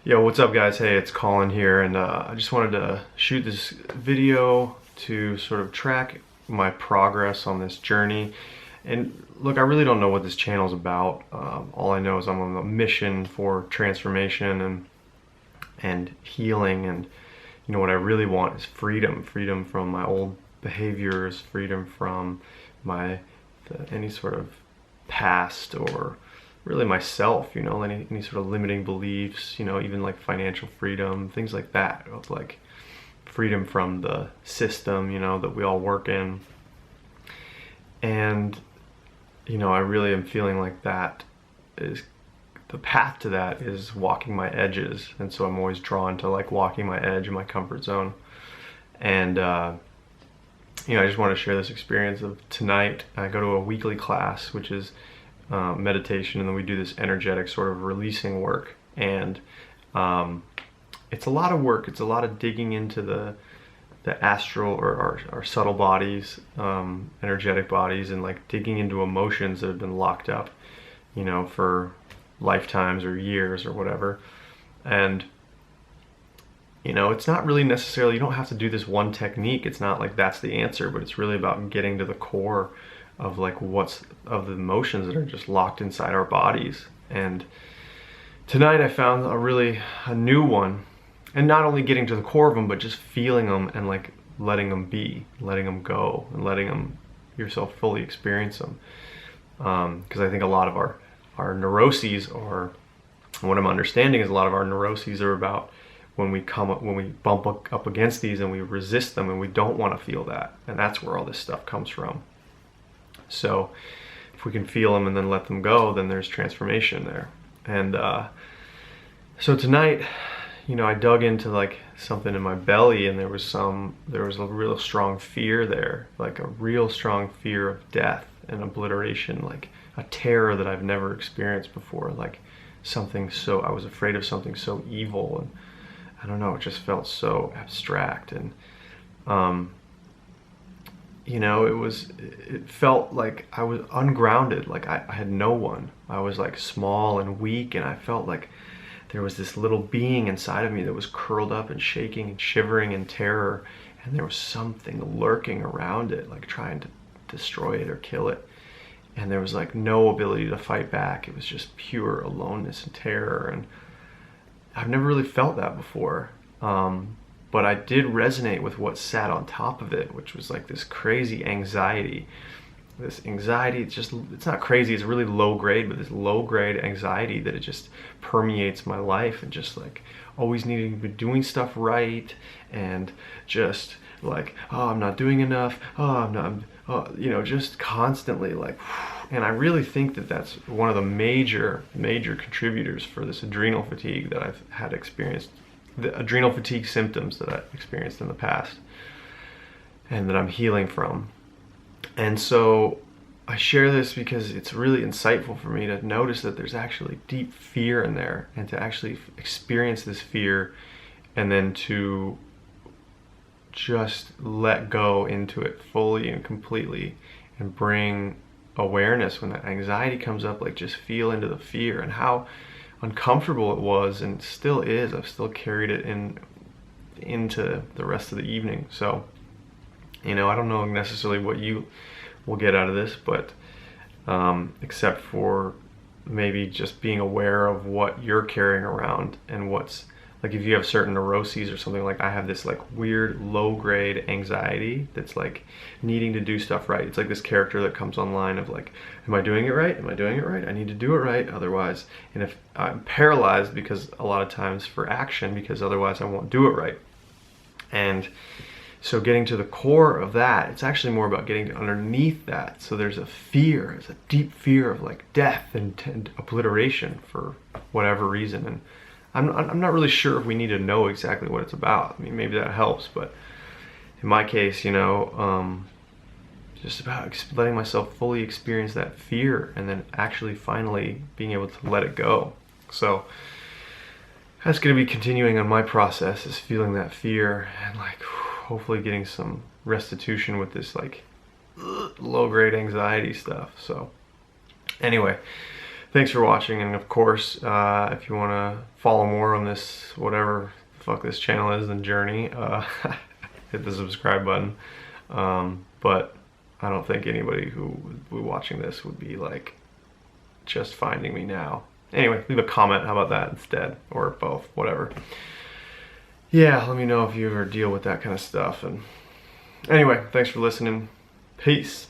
Yo, what's up guys? Hey, it's Colin here, and I just wanted to shoot this video to sort of track my progress on this journey. And look, I really don't know what this channel is about. All I know is I'm on a mission for transformation and healing, and you know what I really want is freedom from my old behaviors, freedom from any sort of past, or really myself, you know, any sort of limiting beliefs, you know, even like financial freedom, things like that, of like freedom from the system, you know, that we all work in. And you know, I really am feeling like that is the path to that is walking my edges, and so I'm always drawn to like walking my edge in my comfort zone. And you know, I just want to share this experience of tonight. I go to a weekly class, which is meditation, and then we do this energetic sort of releasing work. And it's a lot of work. It's a lot of digging into the astral, or our subtle bodies, energetic bodies, and like digging into emotions that have been locked up, you know, for lifetimes or years or whatever. And you know, it's not really necessarily, you don't have to do this one technique. It's not like that's the answer, but it's really about getting to the core of like of the emotions that are just locked inside our bodies. And tonight I found a new one, and not only getting to the core of them, but just feeling them and like letting them be, letting them go, and letting them yourself fully experience them. Because I think a lot of our neuroses, or what I'm understanding is a lot of our neuroses are about when we bump up against these and we resist them and we don't want to feel that. And that's where all this stuff comes from. So if we can feel them and then let them go, then there's transformation there. And so tonight, you know, I dug into like something in my belly, and there was a real strong fear there, like a real strong fear of death and obliteration, like a terror that I've never experienced before, like I was afraid of something so evil. And I don't know, it just felt so abstract. And you know, it felt like I was ungrounded, like I had no one. I was like small and weak, and I felt like there was this little being inside of me that was curled up and shaking and shivering in terror, and there was something lurking around it, like trying to destroy it or kill it. And there was like no ability to fight back. It was just pure aloneness and terror, and I've never really felt that before. But I did resonate with what sat on top of it, which was like this crazy anxiety. This anxiety, it's not crazy, it's really low grade, but this low grade anxiety that it just permeates my life, and just like always needing to be doing stuff right, and just like, oh, I'm not doing enough, oh, I'm not, you know, just constantly like, and I really think that that's one of the major contributors for this adrenal fatigue that I've had experienced, the adrenal fatigue symptoms that I've experienced in the past, and that I'm healing from. And so I share this because it's really insightful for me to notice that there's actually deep fear in there, and to actually experience this fear, and then to just let go into it fully and completely, and bring awareness when that anxiety comes up, like just feel into the fear and how uncomfortable it was, and still is. I've still carried it into the rest of the evening. So, you know, I don't know necessarily what you will get out of this, but except for maybe just being aware of what you're carrying around, and what's like, if you have certain neuroses or something, like I have this like weird low grade anxiety that's like needing to do stuff right. It's like this character that comes online of like, am I doing it right? Am I doing it right? I need to do it right, otherwise, and if I'm paralyzed, because a lot of times for action, because otherwise I won't do it right. And so getting to the core of that, it's actually more about getting underneath that. So there's a deep fear of like death and obliteration for whatever reason. And I'm not really sure if we need to know exactly what it's about. I mean, maybe that helps, but in my case, you know, just about letting myself fully experience that fear, and then actually finally being able to let it go. So that's going to be continuing on my process, is feeling that fear, and like hopefully getting some restitution with this like low grade anxiety stuff. So anyway, thanks for watching, and of course, if you want to follow more on this, whatever the fuck this channel is, and journey, hit the subscribe button. But I don't think anybody who would be watching this would be like just finding me now. Anyway, leave a comment, how about that instead, or both, whatever. Yeah, let me know if you ever deal with that kind of stuff. And anyway, thanks for listening. Peace.